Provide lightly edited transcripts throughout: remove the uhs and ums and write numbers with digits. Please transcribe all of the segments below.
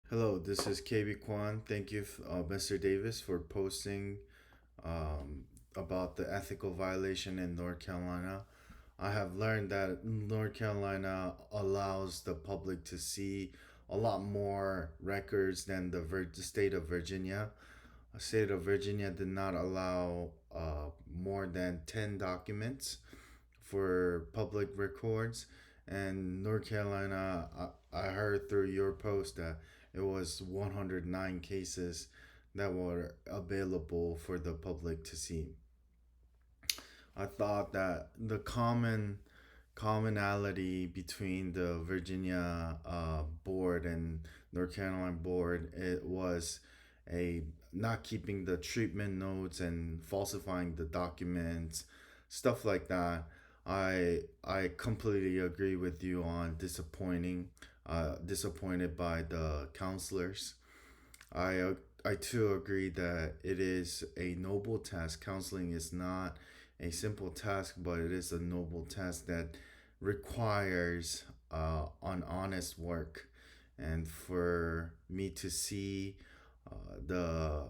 Hello, this is KB Kwan. Thank you, Mr. Davis, for posting um, about the ethical violation in North Carolina. I have learned that North Carolina allows the public to see a lot more records than the state of Virginia. The state of Virginia did not allow more than 10 documents for public records. And North Carolina, I heard through your post that it was 109 cases that were available for the public to see. I thought that the commonality between the Virginia board and North Carolina board, it was a not keeping the treatment notes and falsifying the documents, stuff like that. I completely agree with you on disappointed by the counselors. I too agree that it is a noble task. Counseling is not a simple task, but it is a noble task that requires an honest work. And for me to see the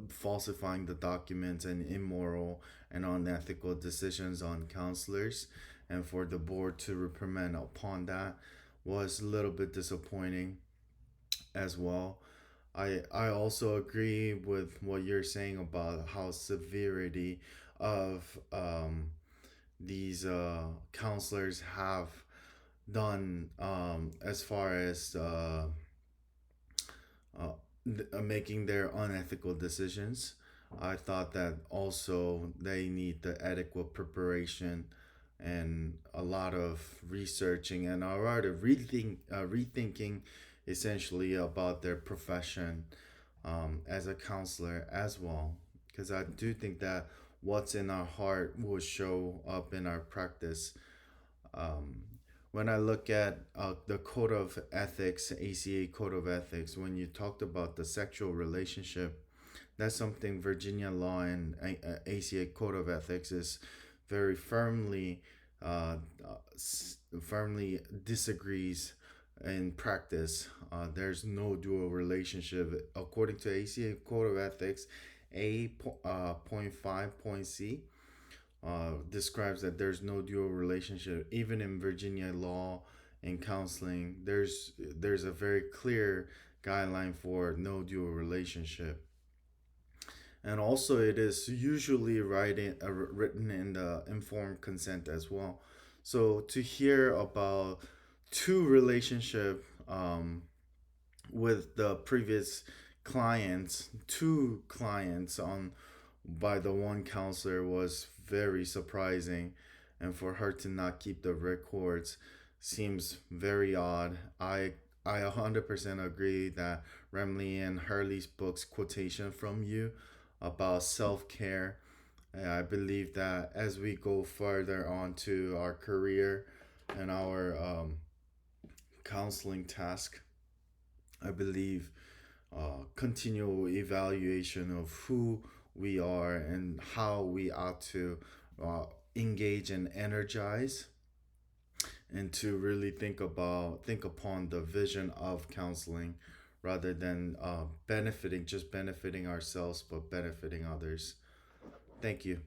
falsifying the documents and immoral and unethical decisions on counselors, and for the board to reprimand upon that was a little bit disappointing as well. I also agree with what you're saying about how severity of these counselors have done as far as making their unethical decisions. I thought that also they need the adequate preparation and a lot of researching and a lot of rethinking essentially about their profession as a counselor as well. Because I do think that what's in our heart will show up in our practice. Um, when I look at the Code of Ethics, ACA Code of Ethics, when you talked about the sexual relationship, that's something Virginia law and ACA Code of Ethics is very uh, firmly disagrees in practice. There's no dual relationship according to ACA Code of Ethics. Point 5 point C describes that there's no dual relationship. Even in Virginia law and counseling, there's a very clear guideline for no dual relationship. And also, it is usually written in the informed consent as well. So to hear about two relationship with the previous two clients on by the one counselor was very surprising, and for her to not keep the records seems very odd. I 100% agree that Remley and Hurley's book's quotation from you about self-care. I believe that as we go further on to our career and our counseling task, I believe continual evaluation of who we are and how we ought to uh, engage and energize, and to really think upon the vision of counseling rather than benefiting ourselves but benefiting others. Thank you.